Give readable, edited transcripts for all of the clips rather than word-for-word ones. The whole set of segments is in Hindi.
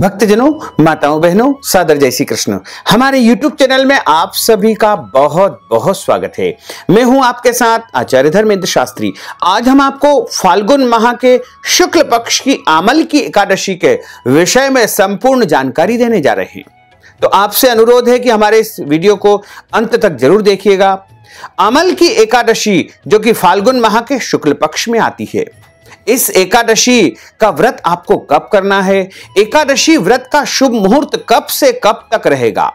भक्तजनों, माताओं, बहनों, सादर जय श्री कृष्ण। हमारे YouTube चैनल में आप सभी का बहुत बहुत स्वागत है। मैं हूं आपके साथ आचार्य धर्मेंद्र शास्त्री। आज हम आपको फाल्गुन माह के शुक्ल पक्ष की आमल की एकादशी के विषय में संपूर्ण जानकारी देने जा रहे हैं। तो आपसे अनुरोध है कि हमारे इस वीडियो को अंत तक जरूर देखिएगा। आमल की एकादशी जो कि फाल्गुन माह के शुक्ल पक्ष में आती है, इस एकादशी का व्रत आपको कब करना है, एकादशी व्रत का शुभ मुहूर्त कब से कब तक रहेगा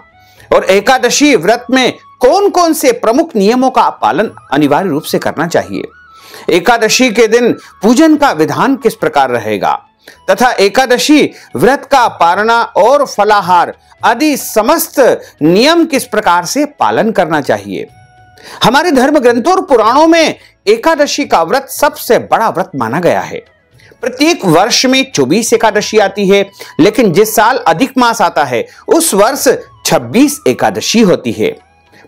और एकादशी व्रत में कौन कौन से प्रमुख नियमों का पालन अनिवार्य रूप से करना चाहिए, एकादशी के दिन पूजन का विधान किस प्रकार रहेगा तथा एकादशी व्रत का पारणा और फलाहार आदि समस्त नियम किस प्रकार से पालन करना चाहिए। हमारे धर्म ग्रंथों और पुराणों में एकादशी का व्रत सबसे बड़ा व्रत माना गया है। प्रत्येक वर्ष में 24 एकादशी आती है, लेकिन जिस साल अधिक मास आता है उस वर्ष 26 एकादशी होती है।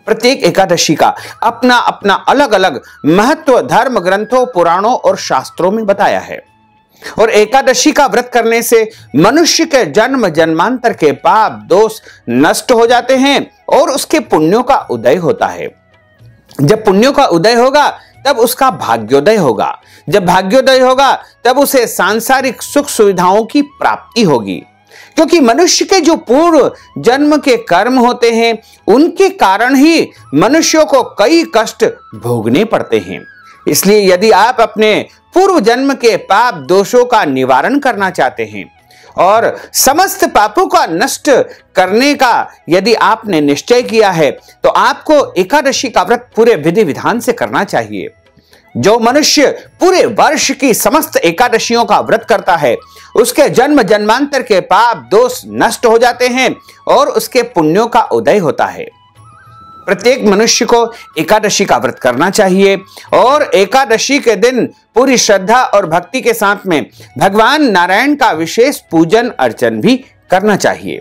प्रत्येक एकादशी का अपना अपना अलग अलग महत्व धर्म ग्रंथों, पुराणों और शास्त्रों में बताया है। और एकादशी का व्रत करने से मनुष्य के जन्म जन्मांतर के पाप दोष नष्ट हो जाते हैं और उसके पुण्यों का उदय होता है। जब पुण्यों का उदय होगा तब उसका भाग्योदय होगा, जब भाग्योदय होगा तब उसे सांसारिक सुख सुविधाओं की प्राप्ति होगी, क्योंकि मनुष्य के जो पूर्व जन्म के कर्म होते हैं उनके कारण ही मनुष्यों को कई कष्ट भोगने पड़ते हैं। इसलिए यदि आप अपने पूर्व जन्म के पाप दोषों का निवारण करना चाहते हैं और समस्त पापों का नष्ट करने का यदि आपने निश्चय किया है तो आपको एकादशी का व्रत पूरे विधि विधान से करना चाहिए। जो मनुष्य पूरे वर्ष की समस्त एकादशियों का व्रत करता है उसके जन्म जन्मांतर के पाप दोष नष्ट हो जाते हैं और उसके पुण्यों का उदय होता है। प्रत्येक मनुष्य को एकादशी का व्रत करना चाहिए और एकादशी के दिन पूरी श्रद्धा और भक्ति के साथ में भगवान नारायण का विशेष पूजन अर्चन भी करना चाहिए।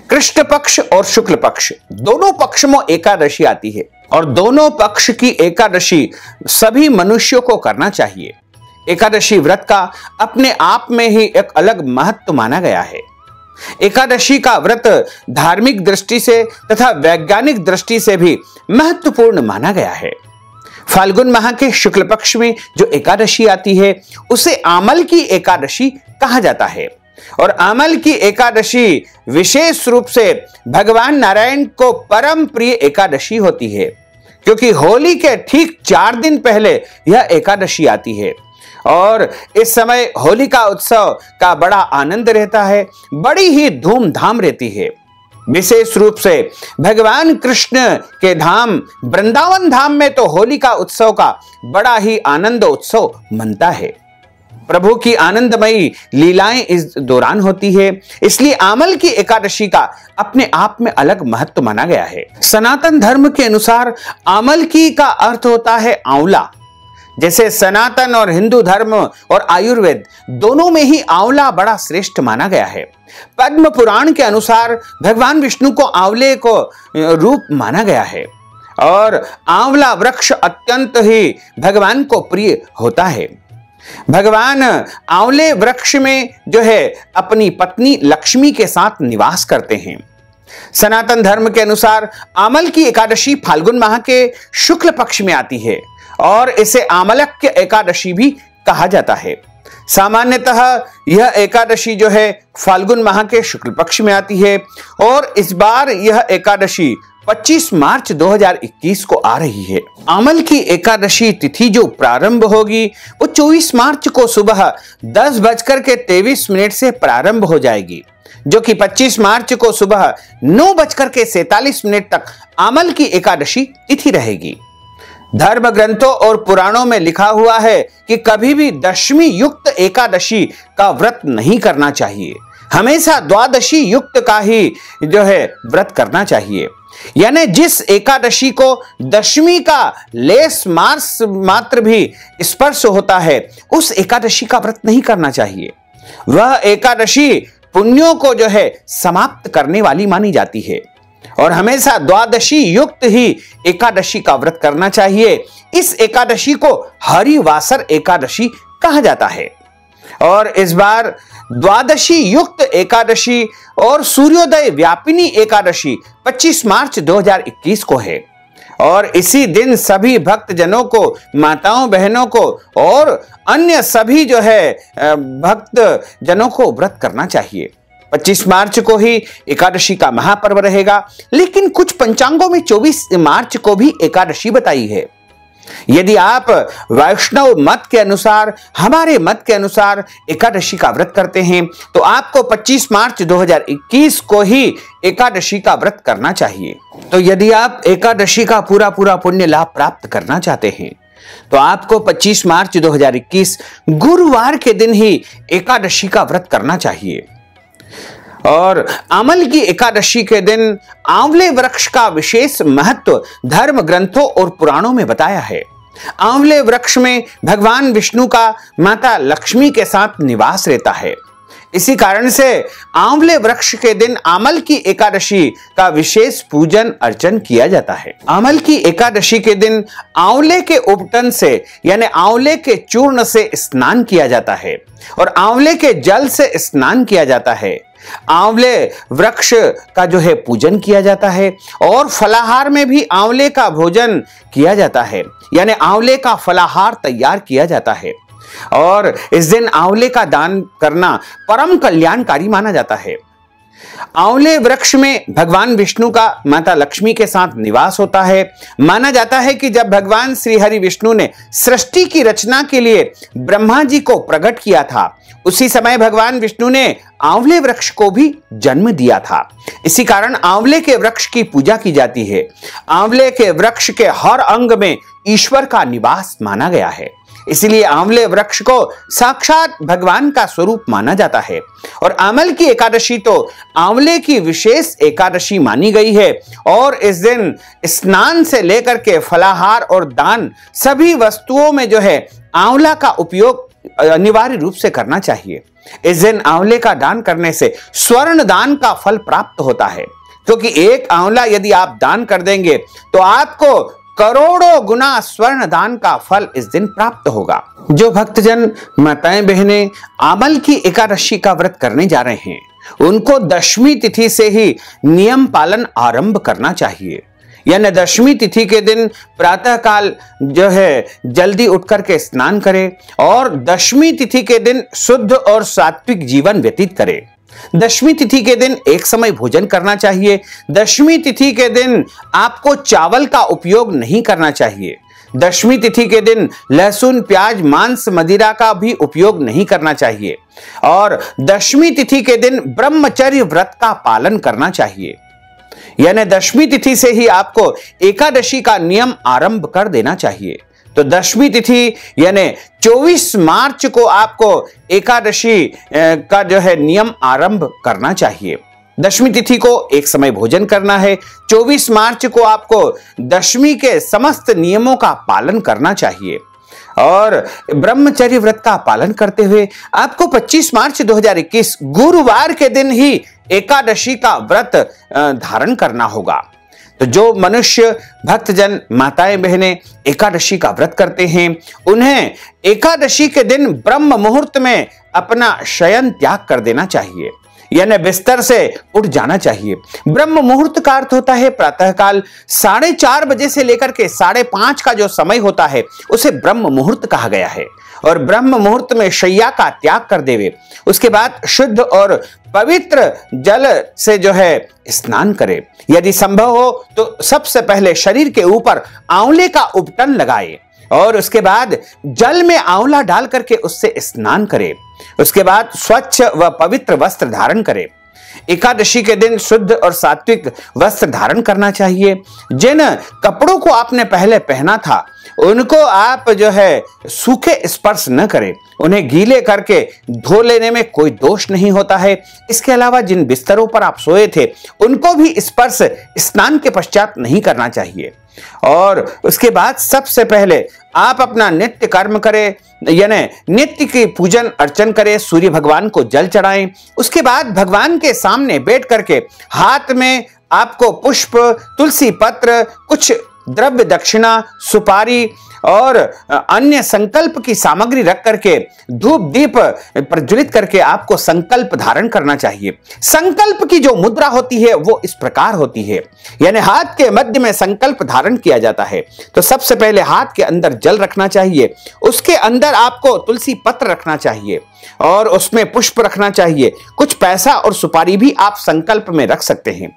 कृष्ण पक्ष और शुक्ल पक्ष दोनों पक्ष में एकादशी आती है और दोनों पक्ष की एकादशी सभी मनुष्यों को करना चाहिए। एकादशी व्रत का अपने आप में ही एक अलग महत्व माना गया है। एकादशी का व्रत धार्मिक दृष्टि से तथा वैज्ञानिक दृष्टि से भी महत्वपूर्ण माना गया है। फाल्गुन माह के शुक्ल पक्ष में जो एकादशी आती है उसे आमल की एकादशी कहा जाता है और आमल की एकादशी विशेष रूप से भगवान नारायण को परम प्रिय एकादशी होती है, क्योंकि होली के ठीक 4 दिन पहले यह एकादशी आती है और इस समय होली का उत्सव का बड़ा आनंद रहता है, बड़ी ही धूमधाम रहती है। विशेष रूप से भगवान कृष्ण के धाम वृंदावन धाम में तो होली का उत्सव का बड़ा ही आनंद उत्सव मनता है। प्रभु की आनंदमयी लीलाएं इस दौरान होती है, इसलिए आमल की एकादशी का अपने आप में अलग महत्व माना गया है। सनातन धर्म के अनुसार आमल की का अर्थ होता है आंवला। जैसे सनातन और हिंदू धर्म और आयुर्वेद दोनों में ही आंवला बड़ा श्रेष्ठ माना गया है। पद्म पुराण के अनुसार भगवान विष्णु को आंवले को रूप माना गया है और आंवला वृक्ष अत्यंत ही भगवान को प्रिय होता है। भगवान आंवले वृक्ष में जो है अपनी पत्नी लक्ष्मी के साथ निवास करते हैं। सनातन धर्म के अनुसार आमल की एकादशी फाल्गुन माह के शुक्ल पक्ष में आती है और इसे आमलक्य एकादशी भी कहा जाता है। सामान्यतः यह एकादशी जो है फाल्गुन माह के शुक्ल पक्ष में आती है और इस बार यह एकादशी 25 मार्च 2021 को आ रही है। आमल की एकादशी तिथि जो प्रारंभ होगी वो 24 मार्च को सुबह 10:23 से प्रारंभ हो जाएगी, जो कि 25 मार्च को सुबह 9:47 तक आमल की एकादशी तिथि रहेगी। धर्म ग्रंथों और पुराणों में लिखा हुआ है कि कभी भी दशमी युक्त एकादशी का व्रत नहीं करना चाहिए, हमेशा द्वादशी युक्त का ही जो है व्रत करना चाहिए। यानी जिस एकादशी को दशमी का लेस मास मात्र भी स्पर्श होता है उस एकादशी का व्रत नहीं करना चाहिए। वह एकादशी पुण्यों को जो है समाप्त करने वाली मानी जाती है और हमेशा द्वादशी युक्त ही एकादशी का व्रत करना चाहिए। इस एकादशी को हरिवासर एकादशी कहा जाता है और इस बार द्वादशी युक्त एकादशी और सूर्योदय व्यापिनी एकादशी 25 मार्च 2021 को है। और इसी दिन सभी भक्त जनों को, माताओं बहनों को और अन्य सभी जो है भक्त जनों को व्रत करना चाहिए। 25 मार्च को ही एकादशी का महापर्व रहेगा, लेकिन कुछ पंचांगों में 24 मार्च को भी एकादशी बताई है। यदि आप वैष्णव मत के अनुसार, हमारे मत के अनुसार एकादशी का व्रत करते हैं तो आपको 25 मार्च 2021 को ही एकादशी का व्रत करना चाहिए। तो यदि आप एकादशी का पूरा पुण्य लाभ प्राप्त करना चाहते हैं तो आपको 25 मार्च 2021 गुरुवार के दिन ही एकादशी का व्रत करना चाहिए। और अमल की एकादशी के दिन आंवले वृक्ष का विशेष महत्व धर्म ग्रंथों और पुराणों में बताया है। आंवले वृक्ष में भगवान विष्णु का माता लक्ष्मी के साथ निवास रहता है। इसी कारण से आंवले वृक्ष के दिन अमल की एकादशी का विशेष पूजन अर्चन किया जाता है। अमल की एकादशी के दिन आंवले के उपटन से यानी आंवले के चूर्ण से स्नान किया जाता है और आंवले के जल से स्नान किया जाता है। आंवले वृक्ष का जो है पूजन किया जाता है और फलाहार में भी आंवले का भोजन किया जाता है, यानी आंवले का फलाहार तैयार किया जाता है। और इस दिन आंवले का दान करना परम कल्याणकारी माना जाता है। आंवले वृक्ष में भगवान विष्णु का माता लक्ष्मी के साथ निवास होता है। माना जाता है कि जब भगवान श्री हरि विष्णु ने सृष्टि की रचना के लिए ब्रह्मा जी को प्रकट किया था, उसी समय भगवान विष्णु ने आंवले वृक्ष को भी जन्म दिया था। इसी कारण आंवले के वृक्ष की पूजा की जाती है। आंवले के वृक्ष के हर अंग में ईश्वर का निवास माना गया है, इसलिए आंवले वृक्ष को साक्षात भगवान का स्वरूप माना जाता है। और अमल की एकादशी तो आंवले की विशेष एकादशी मानी गई है और इस दिन स्नान से लेकर के फलाहार और दान सभी वस्तुओं में जो है आंवला का उपयोग अनिवार्य रूप से करना चाहिए। इस दिन आंवले का दान करने से स्वर्ण दान का फल प्राप्त होता है, क्योंकि एक आंवला यदि आप दान कर देंगे तो आपको करोड़ों गुना स्वर्ण दान का फल इस दिन प्राप्त होगा। जो भक्तजन, माताएं बहनें अमल की एकादशी का व्रत करने जा रहे हैं, उनको दशमी तिथि से ही नियम पालन आरंभ करना चाहिए। यानी दशमी तिथि के दिन प्रातः काल जो है जल्दी उठ करके स्नान करें और दशमी तिथि के दिन शुद्ध और सात्विक जीवन व्यतीत करें। दशमी तिथि के दिन एक समय भोजन करना चाहिए। दशमी तिथि के दिन आपको चावल का उपयोग नहीं करना चाहिए। दशमी तिथि के दिन लहसुन, प्याज, मांस, मदिरा का भी उपयोग नहीं करना चाहिए। और दशमी तिथि के दिन ब्रह्मचर्य व्रत का पालन करना चाहिए। यानी दशमी तिथि से ही आपको एकादशी का नियम आरंभ कर देना चाहिए। तो दशमी तिथि यानी 24 मार्च को आपको एकादशी का जो है नियम आरंभ करना चाहिए। दशमी तिथि को एक समय भोजन करना है। 24 मार्च को आपको दशमी के समस्त नियमों का पालन करना चाहिए और ब्रह्मचर्य व्रत का पालन करते हुए आपको 25 मार्च 2021 गुरुवार के दिन ही एकादशी का व्रत धारण करना होगा। तो जो मनुष्य, भक्तजन, माताएं बहनें एकादशी का व्रत करते हैं, उन्हें एकादशी के दिन ब्रह्म मुहूर्त में अपना शयन त्याग कर देना चाहिए, यानी बिस्तर से उठ जाना चाहिए। ब्रह्म मुहूर्त का अर्थ होता है प्रातःकाल 4:30 बजे से लेकर के 5:30 का जो समय होता है उसे ब्रह्म मुहूर्त कहा गया है। और ब्रह्म मुहूर्त में शैया का त्याग कर देवे, उसके बाद शुद्ध और पवित्र जल से जो है स्नान करे। यदि संभव हो तो सबसे पहले शरीर के ऊपर आंवले का उपटन लगाए और उसके बाद जल में आंवला डाल करके उससे स्नान करे। उसके बाद स्वच्छ व पवित्र वस्त्र धारण करे। एकादशी के दिन शुद्ध और सात्विक वस्त्र धारण करना चाहिए। जिन कपड़ों को आपने पहले पहना था उनको आप जो है सूखे स्पर्श न करें, उन्हें गीले करके धो लेने में कोई दोष नहीं होता है। इसके अलावा जिन बिस्तरों पर आप सोए थे उनको भी स्पर्श स्नान के पश्चात नहीं करना चाहिए। और उसके बाद सबसे पहले आप अपना नित्य कर्म करें, यानी नित्य की पूजन अर्चन करें, सूर्य भगवान को जल चढ़ाएं। उसके बाद भगवान के सामने बैठ करके हाथ में आपको पुष्प, तुलसी पत्र, कुछ द्रव्य दक्षिणा, सुपारी और अन्य संकल्प की सामग्री रख करके धूप दीप प्रज्वलित करके आपको संकल्प धारण करना चाहिए। संकल्प की जो मुद्रा होती है वो इस प्रकार होती है, यानी हाथ के मध्य में संकल्प धारण किया जाता है। तो सबसे पहले हाथ के अंदर जल रखना चाहिए, उसके अंदर आपको तुलसी पत्र रखना चाहिए और उसमें पुष्प रखना चाहिए। कुछ पैसा और सुपारी भी आप संकल्प में रख सकते हैं।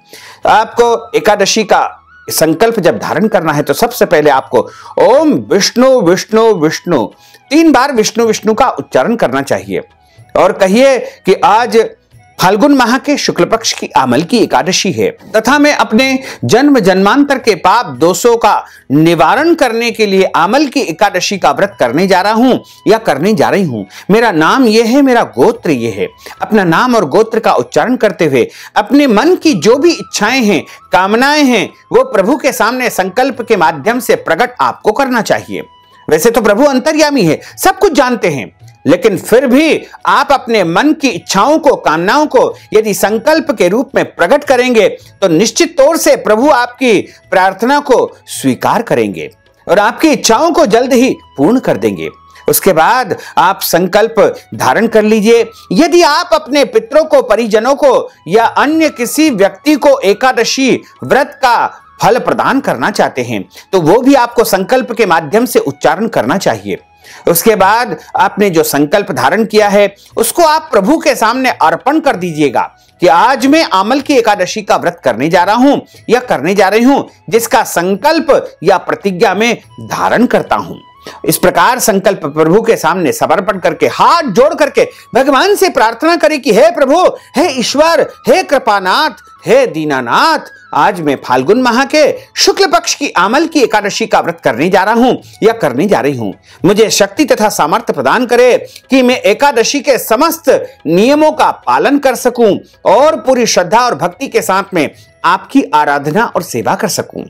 आपको एकादशी का संकल्प जब धारण करना है तो सबसे पहले आपको ओम विष्णु विष्णु विष्णु 3 बार विष्णु विष्णु का उच्चारण करना चाहिए और कहिए कि आज फाल्गुन माह के शुक्ल पक्ष की आमल की एकादशी है तथा मैं अपने जन्म जन्मांतर के पाप दोषों का निवारण करने के लिए आमल की एकादशी का व्रत करने जा रहा हूं या करने जा रही हूं। मेरा नाम यह है, मेरा गोत्र यह है। अपना नाम और गोत्र का उच्चारण करते हुए अपने मन की जो भी इच्छाएं हैं, कामनाएं हैं, वो प्रभु के सामने संकल्प के माध्यम से प्रकट आपको करना चाहिए। वैसे तो प्रभु अंतर्यामी है, सब कुछ जानते हैं, लेकिन फिर भी आप अपने मन की इच्छाओं को, कामनाओं को यदि संकल्प के रूप में प्रकट करेंगे तो निश्चित तौर से प्रभु आपकी प्रार्थना को स्वीकार करेंगे और आपकी इच्छाओं को जल्द ही पूर्ण कर देंगे। उसके बाद आप संकल्प धारण कर लीजिए। यदि आप अपने पितरों को, परिजनों को या अन्य किसी व्यक्ति को एकादशी व्रत का फल प्रदान करना चाहते हैं तो वो भी आपको संकल्प के माध्यम से उच्चारण करना चाहिए। उसके बाद आपने जो संकल्प धारण किया है उसको आप प्रभु के सामने अर्पण कर दीजिएगा कि आज मैं आमल की एकादशी का व्रत करने जा रहा हूं या करने जा रही हूं, जिसका संकल्प या प्रतिज्ञा में धारण करता हूं। इस प्रकार संकल्प प्रभु के सामने समर्पण करके हाथ जोड़ करके भगवान से प्रार्थना करें कि हे प्रभु, हे ईश्वर, हे कृपानाथ, हे दीनानाथ, आज मैं फाल्गुन माह के शुक्ल पक्ष की आमल की एकादशी का व्रत करने जा रहा हूं या करने जा रही हूं। मुझे शक्ति तथा सामर्थ्य प्रदान करे कि मैं एकादशी के समस्त नियमों का पालन कर सकूं और पूरी श्रद्धा और भक्ति के साथ में आपकी आराधना और सेवा कर सकूं।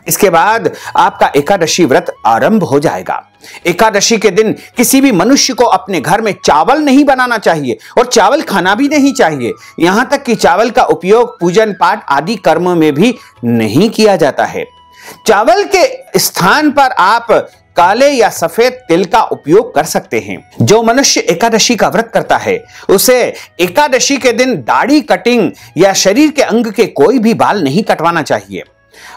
इसके बाद आपका एकादशी व्रत आरंभ हो जाएगा। एकादशी के दिन किसी भी मनुष्य को अपने घर में चावल नहीं बनाना चाहिए और चावल खाना भी नहीं चाहिए। यहां तक कि चावल का उपयोग पूजन पाठ आदि कर्म में भी नहीं किया जाता है। चावल के स्थान पर आप काले या सफेद तिल का उपयोग कर सकते हैं। जो मनुष्य एकादशी का व्रत करता है उसे एकादशी के दिन दाढ़ी कटिंग या शरीर के अंग के कोई भी बाल नहीं कटवाना चाहिए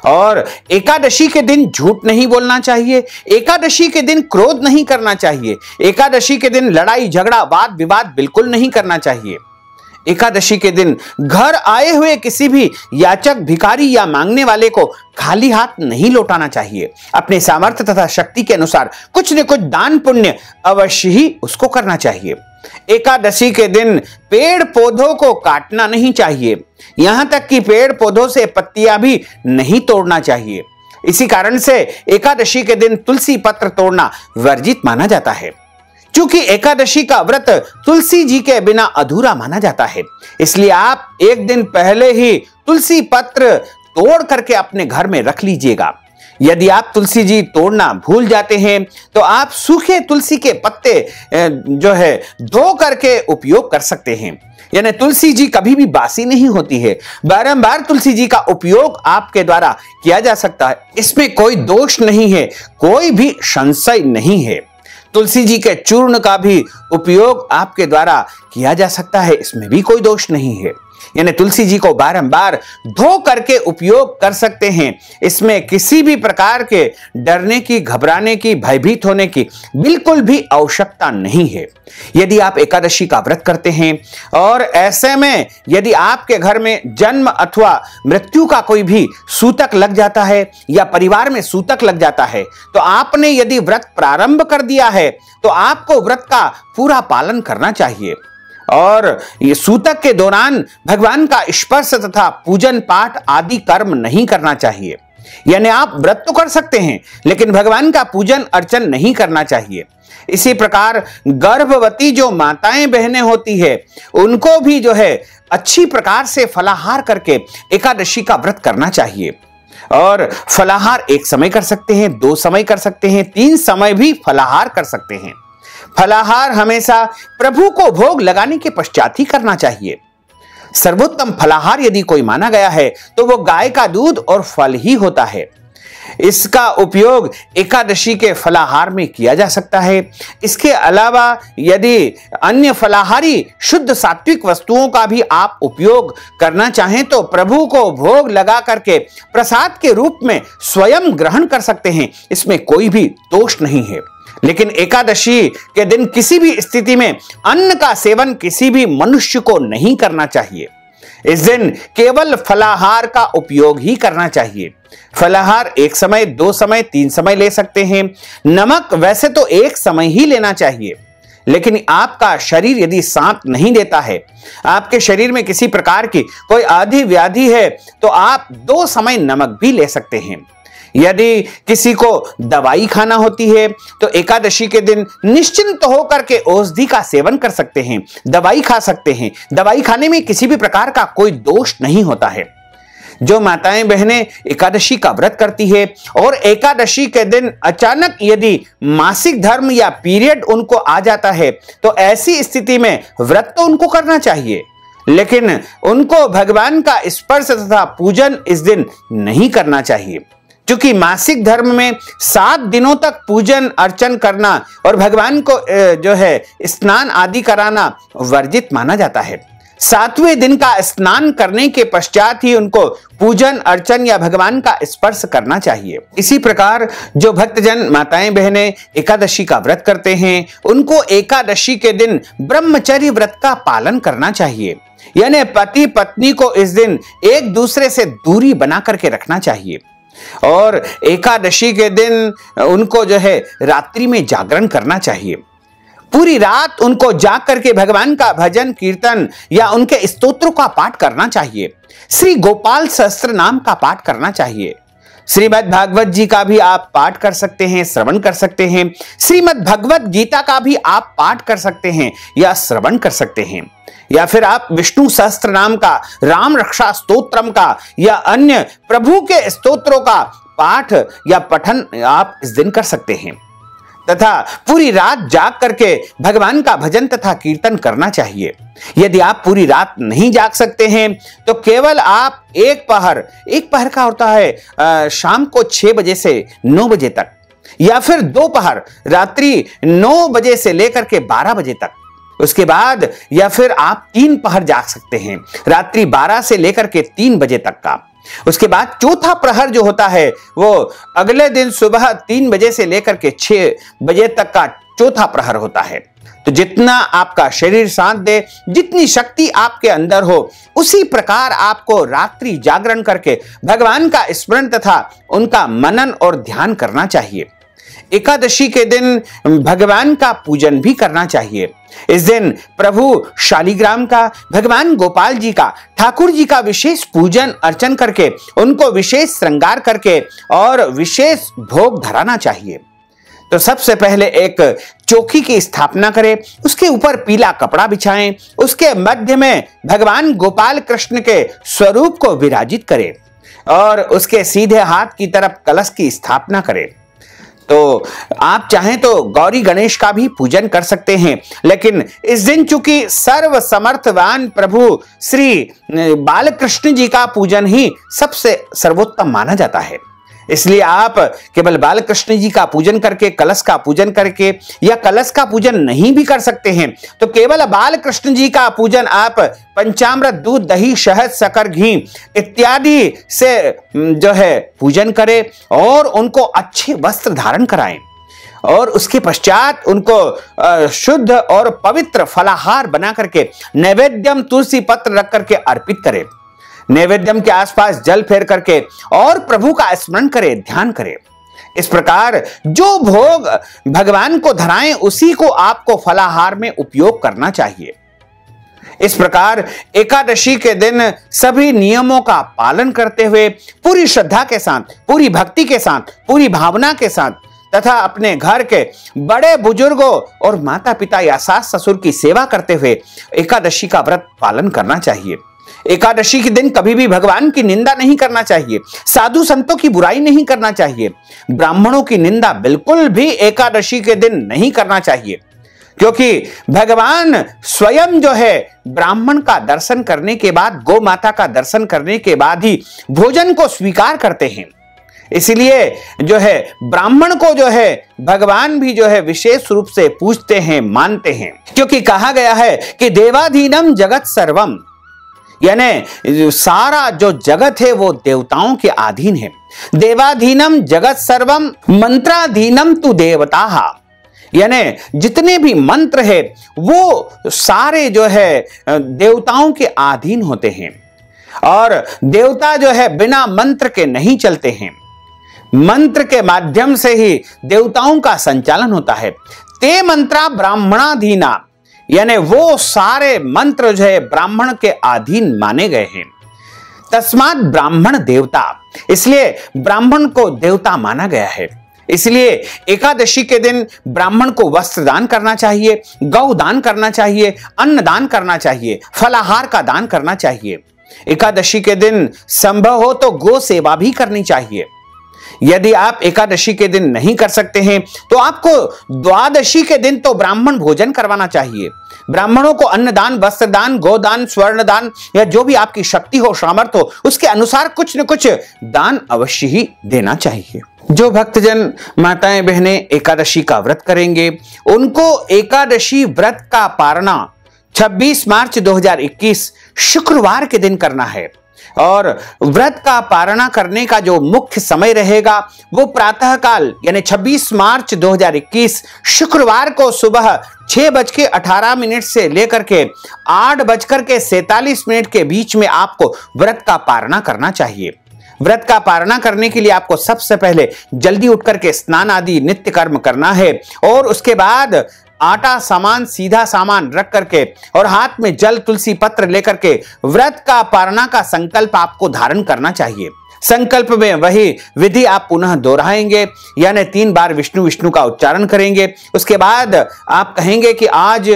और एकादशी के दिन झूठ नहीं बोलना चाहिए। एकादशी के दिन क्रोध नहीं करना चाहिए। एकादशी के दिन लड़ाई झगड़ा वाद विवाद बिल्कुल नहीं करना चाहिए। एकादशी के दिन घर आए हुए किसी भी याचक, भिखारी या मांगने वाले को खाली हाथ नहीं लौटाना चाहिए। अपने सामर्थ्य तथा शक्ति के अनुसार कुछ न कुछ दान पुण्य अवश्य ही उसको करना चाहिए। एकादशी के दिन पेड़ पौधों को काटना नहीं चाहिए, यहां तक कि पेड़ पौधों से पत्तियां भी नहीं तोड़ना चाहिए। इसी कारण से एकादशी के दिन तुलसी पत्र तोड़ना वर्जित माना जाता है। क्योंकि एकादशी का व्रत तुलसी जी के बिना अधूरा माना जाता है, इसलिए आप एक दिन पहले ही तुलसी पत्र तोड़ करके अपने घर में रख लीजिएगा। यदि आप तुलसी जी तोड़ना भूल जाते हैं तो आप सूखे तुलसी के पत्ते जो है धो करके उपयोग कर सकते हैं। यानी तुलसी जी कभी भी बासी नहीं होती है, बारंबार तुलसी जी का उपयोग आपके द्वारा किया जा सकता है। इसमें कोई दोष नहीं है, कोई भी संशय नहीं है। तुलसी जी के चूर्ण का भी उपयोग आपके द्वारा किया जा सकता है, इसमें भी कोई दोष नहीं है। यानी तुलसी जी को बारंबार धो करके उपयोग कर सकते हैं। इसमें किसी भी प्रकार के डरने की, घबराने की, भयभीत होने की बिल्कुल भी आवश्यकता नहीं है। यदि आप एकादशी का व्रत करते हैं और ऐसे में यदि आपके घर में जन्म अथवा मृत्यु का कोई भी सूतक लग जाता है या परिवार में सूतक लग जाता है तो आपने यदि व्रत प्रारंभ कर दिया है तो आपको व्रत का पूरा पालन करना चाहिए और ये सूतक के दौरान भगवान का स्पर्श तथा पूजन पाठ आदि कर्म नहीं करना चाहिए। यानी आप व्रत तो कर सकते हैं लेकिन भगवान का पूजन अर्चन नहीं करना चाहिए। इसी प्रकार गर्भवती जो माताएं बहनें होती है उनको भी जो है अच्छी प्रकार से फलाहार करके एकादशी का व्रत करना चाहिए। और फलाहार एक समय कर सकते हैं, 2 समय कर सकते हैं, 3 समय भी फलाहार कर सकते हैं। फलाहार हमेशा प्रभु को भोग लगाने के पश्चात ही करना चाहिए। सर्वोत्तम फलाहार यदि कोई माना गया है तो वो गाय का दूध और फल ही होता है। इसका उपयोग एकादशी के फलाहार में किया जा सकता है। इसके अलावा यदि अन्य फलाहारी शुद्ध सात्विक वस्तुओं का भी आप उपयोग करना चाहें तो प्रभु को भोग लगा करके प्रसाद के रूप में स्वयं ग्रहण कर सकते हैं, इसमें कोई भी दोष नहीं है। लेकिन एकादशी के दिन किसी भी स्थिति में अन्न का सेवन किसी भी मनुष्य को नहीं करना चाहिए। इस दिन केवल फलाहार का उपयोग ही करना चाहिए। फलाहार एक समय, 2 समय, 3 समय ले सकते हैं। नमक वैसे तो एक समय ही लेना चाहिए, लेकिन आपका शरीर यदि साथ नहीं देता है, आपके शरीर में किसी प्रकार की कोई आदि व्याधि है, तो आप 2 समय नमक भी ले सकते हैं। यदि किसी को दवाई खाना होती है तो एकादशी के दिन निश्चिंत होकर के औषधि का सेवन कर सकते हैं, दवाई खा सकते हैं। दवाई खाने में किसी भी प्रकार का कोई दोष नहीं होता है। जो माताएं बहनें एकादशी का व्रत करती है और एकादशी के दिन अचानक यदि मासिक धर्म या पीरियड उनको आ जाता है, तो ऐसी स्थिति में व्रत तो उनको करना चाहिए, लेकिन उनको भगवान का स्पर्श तथा पूजन इस दिन नहीं करना चाहिए। क्योंकि मासिक धर्म में 7 दिनों तक पूजन अर्चन करना और भगवान को जो है स्नान आदि कराना वर्जित माना जाता है। 7वें दिन का स्नान करने के पश्चात ही उनको पूजन अर्चन या भगवान का स्पर्श करना चाहिए। इसी प्रकार जो भक्तजन माताएं बहनें एकादशी का व्रत करते हैं, उनको एकादशी के दिन ब्रह्मचर्य व्रत का पालन करना चाहिए। यानी पति पत्नी को इस दिन एक दूसरे से दूरी बना करके रखना चाहिए और एकादशी के दिन उनको जो है रात्रि में जागरण करना चाहिए। पूरी रात उनको जाग करके भगवान का भजन कीर्तन या उनके स्तोत्रों का पाठ करना चाहिए। श्री गोपाल सहस्त्र नाम का पाठ करना चाहिए। श्रीमद् भागवत जी का भी आप पाठ कर सकते हैं, श्रवण कर सकते हैं। श्रीमद् भगवत गीता का भी आप पाठ कर सकते हैं या श्रवण कर सकते हैं। या फिर आप विष्णु सहस्त्र नाम का, राम रक्षा स्तोत्रम का या अन्य प्रभु के स्तोत्रों का पाठ या पठन आप इस दिन कर सकते हैं तथा पूरी रात जाग करके भगवान का भजन तथा कीर्तन करना चाहिए। यदि आप पूरी रात नहीं जाग सकते हैं तो केवल आप एक पहर का होता है शाम को 6 बजे से 9 बजे तक, या फिर दोपहर रात्रि 9 बजे से लेकर के 12 बजे तक, उसके बाद या फिर आप 3 पहर जाग सकते हैं रात्रि 12 से लेकर के 3 बजे तक का। उसके बाद चौथा प्रहर जो होता है वो अगले दिन सुबह 3 बजे से लेकर के 6 बजे तक का चौथा प्रहर होता है। तो जितना आपका शरीर साथ दे, जितनी शक्ति आपके अंदर हो, उसी प्रकार आपको रात्रि जागरण करके भगवान का स्मरण तथा उनका मनन और ध्यान करना चाहिए। एकादशी के दिन भगवान का पूजन भी करना चाहिए। इस दिन प्रभु शालिग्राम का, भगवान गोपाल जी का, ठाकुर जी का विशेष पूजन अर्चन करके उनको विशेष श्रृंगार करके और विशेष भोग धराना चाहिए। तो सबसे पहले एक चौकी की स्थापना करें, उसके ऊपर पीला कपड़ा बिछाएं, उसके मध्य में भगवान गोपाल कृष्ण के स्वरूप को विराजित करें और उसके सीधे हाथ की तरफ कलश की स्थापना करें। तो आप चाहें तो गौरी गणेश का भी पूजन कर सकते हैं, लेकिन इस दिन चूंकि सर्व समर्थवान प्रभु श्री बालकृष्ण जी का पूजन ही सबसे सर्वोत्तम माना जाता है, इसलिए आप केवल बालकृष्ण जी का पूजन करके, कलश का पूजन करके या कलश का पूजन नहीं भी कर सकते हैं तो केवल बालकृष्ण जी का पूजन आप पंचामृत, दूध, दही, शहद, शक्कर, घी इत्यादि से जो है पूजन करें और उनको अच्छे वस्त्र धारण कराएं और उसके पश्चात उनको शुद्ध और पवित्र फलाहार बना करके नैवेद्यम तुलसी पत्र रख करके अर्पित करें। नैवेद्यम के आसपास जल फेर करके और प्रभु का स्मरण करें, ध्यान करें। इस प्रकार जो भोग भगवान को धराएं उसी को आपको फलाहार में उपयोग करना चाहिए। इस प्रकार एकादशी के दिन सभी नियमों का पालन करते हुए पूरी श्रद्धा के साथ, पूरी भक्ति के साथ, पूरी भावना के साथ तथा अपने घर के बड़े बुजुर्गों और माता पिता या सास ससुर की सेवा करते हुए एकादशी का व्रत पालन करना चाहिए। एकादशी के दिन कभी भी भगवान की निंदा नहीं करना चाहिए, साधु संतों की बुराई नहीं करना चाहिए, ब्राह्मणों की निंदा बिल्कुल भी एकादशी के दिन नहीं करना चाहिए, क्योंकि भगवान स्वयं जो है ब्राह्मण का दर्शन करने के बाद, गौ माता का दर्शन करने के बाद ही भोजन को स्वीकार करते हैं। इसलिए जो है ब्राह्मण को जो है भगवान भी जो है विशेष रूप से पूजते हैं, मानते हैं, क्योंकि कहा गया है कि देवाधीनम जगत सर्वम, यानी सारा जो जगत है वो देवताओं के अधीन है। देवाधीनम जगत सर्वम मंत्राधीनम तु देवताः, यानी जितने भी मंत्र है वो सारे जो है देवताओं के अधीन होते हैं, और देवता जो है बिना मंत्र के नहीं चलते हैं। मंत्र के माध्यम से ही देवताओं का संचालन होता है। ते मंत्रा ब्राह्मणाधीना, यानी वो सारे मंत्र जो है ब्राह्मण के अधीन माने गए हैं। तस्मात् ब्राह्मण देवता, इसलिए ब्राह्मण को देवता माना गया है। इसलिए एकादशी के दिन ब्राह्मण को वस्त्र दान करना चाहिए, गौ दान करना चाहिए, अन्न दान करना चाहिए, फलाहार का दान करना चाहिए। एकादशी के दिन संभव हो तो गो सेवा भी करनी चाहिए। यदि आप एकादशी के दिन नहीं कर सकते हैं तो आपको द्वादशी के दिन तो ब्राह्मण भोजन करवाना चाहिए। ब्राह्मणों को अन्नदान, वस्त्र दान, गोदान, स्वर्ण दान या जो भी आपकी शक्ति हो, सामर्थ्य हो, उसके अनुसार कुछ न कुछ दान अवश्य ही देना चाहिए। जो भक्तजन माताएं बहनें एकादशी का व्रत करेंगे उनको एकादशी व्रत का पारणा 26 मार्च 2021 शुक्रवार के दिन करना है, और व्रत का पारणा करने का जो मुख्य समय रहेगा वो प्रातः काल यानी 26 मार्च 2021 शुक्रवार को सुबह 6:18 से लेकर के 8:47 के बीच में आपको व्रत का पारणा करना चाहिए। व्रत का पारणा करने के लिए आपको सबसे पहले जल्दी उठ करके स्नान आदि नित्य कर्म करना है, और उसके बाद आटा सामान, सीधा सामान रख करके और हाथ में जल तुलसी पत्र लेकर के व्रत का पारणा का संकल्प आपको धारण करना चाहिए। संकल्प में वही विधि आप पुनः दोहराएंगे, यानी 3 बार विष्णु विष्णु का उच्चारण करेंगे। उसके बाद आप कहेंगे कि आज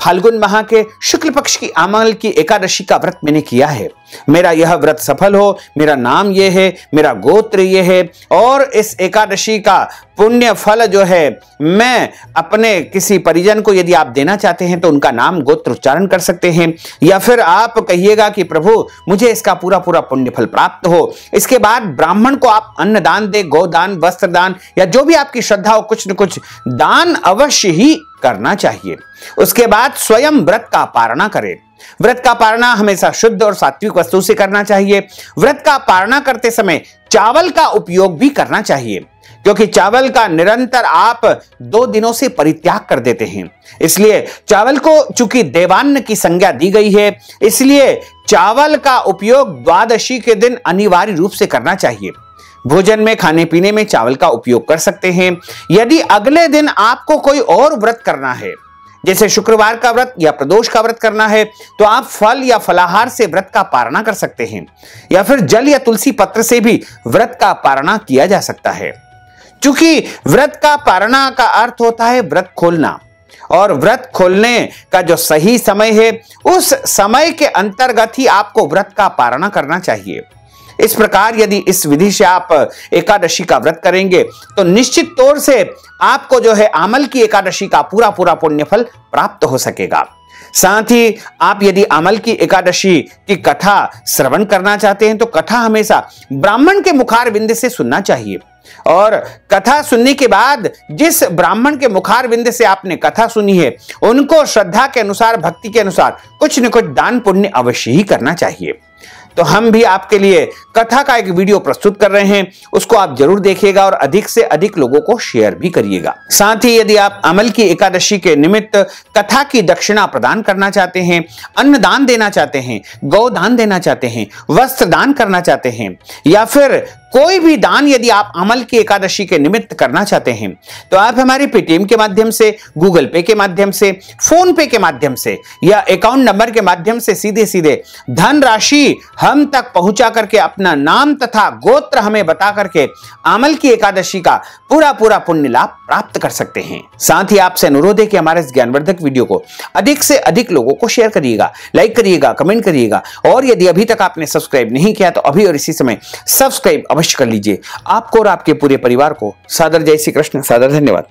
फाल्गुन माह के शुक्ल पक्ष की अमल की एकादशी का व्रत मैंने किया है, मेरा यह व्रत सफल हो, मेरा नाम ये है, मेरा गोत्र ये है, और इस एकादशी का पुण्य फल जो है मैं अपने किसी परिजन को यदि आप देना चाहते हैं तो उनका नाम गोत्र उच्चारण कर सकते हैं, या फिर आप कहिएगा कि प्रभु मुझे इसका पूरा पूरा पुण्य फल प्राप्त हो। इसके बाद ब्राह्मण को आप अन्न दान दे, गोदान, वस्त्र दान या जो भी आपकी श्रद्धा हो कुछ न कुछ दान अवश्य ही करना चाहिए। उसके बाद स्वयं व्रत का पारणा करें। व्रत का पारणा हमेशा शुद्ध और सात्विक वस्तु से करना चाहिए। व्रत का पारणा करते समय चावल का उपयोग भी करना चाहिए, क्योंकि चावल का निरंतर आप 2 दिनों से परित्याग कर देते हैं। इसलिए चावल को चूंकि देवान्न की संज्ञा दी गई है, इसलिए चावल का उपयोग द्वादशी के दिन अनिवार्य रूप से करना चाहिए। भोजन में, खाने पीने में चावल का उपयोग कर सकते हैं। यदि अगले दिन आपको कोई और व्रत करना है, जैसे शुक्रवार का व्रत या प्रदोष का व्रत करना है, तो आप फल या फलाहार से व्रत का पारणा कर सकते हैं, या फिर जल या तुलसी पत्र से भी व्रत का पारणा किया जा सकता है। क्योंकि व्रत का पारणा का अर्थ होता है व्रत खोलना, और व्रत खोलने का जो सही समय है उस समय के अंतर्गत ही आपको व्रत का पारणा करना चाहिए। इस प्रकार यदि इस विधि से आप एकादशी का व्रत करेंगे तो निश्चित तौर से आपको जो है आमल की एकादशी का पूरा पूरा पुण्य फल प्राप्त हो सकेगा। साथ ही आप यदि आमल की एकादशी की कथा श्रवण करना चाहते हैं तो कथा हमेशा ब्राह्मण के मुखारविंद से सुनना चाहिए, और कथा सुनने के बाद जिस ब्राह्मण के मुखारविंद से आपने कथा सुनी है उनको श्रद्धा के अनुसार, भक्ति के अनुसार कुछ न कुछ दान पुण्य अवश्य ही करना चाहिए। तो हम भी आपके लिए कथा का एक वीडियो प्रस्तुत कर रहे हैं, उसको आप जरूर देखिएगा और अधिक से अधिक लोगों को शेयर भी करिएगा। साथ ही यदि आप अमल की एकादशी के निमित्त कथा की दक्षिणा प्रदान करना चाहते हैं, अन्न दान देना चाहते हैं, गौ दान देना चाहते हैं, वस्त्र दान करना चाहते हैं, या फिर कोई भी दान यदि आप अमल की एकादशी के निमित्त करना चाहते हैं तो आप हमारे पेटीएम के माध्यम से, गूगल पे के माध्यम से, फोन पे के माध्यम से या अकाउंट नंबर के माध्यम से सीधे सीधे धनराशि हम तक पहुंचा करके अपना नाम तथा गोत्र हमें बता करके अमल की एकादशी का पूरा पूरा पुण्य लाभ प्राप्त कर सकते हैं। साथ ही आपसे अनुरोध है कि हमारे इस ज्ञानवर्धक वीडियो को अधिक से अधिक लोगों को शेयर करिएगा, लाइक करिएगा, कमेंट करिएगा, और यदि अभी तक आपने सब्सक्राइब नहीं किया तो अभी और इसी समय सब्सक्राइब अवश्य कर लीजिए। आपको और आपके पूरे परिवार को सादर जय श्री कृष्ण, सादर धन्यवाद।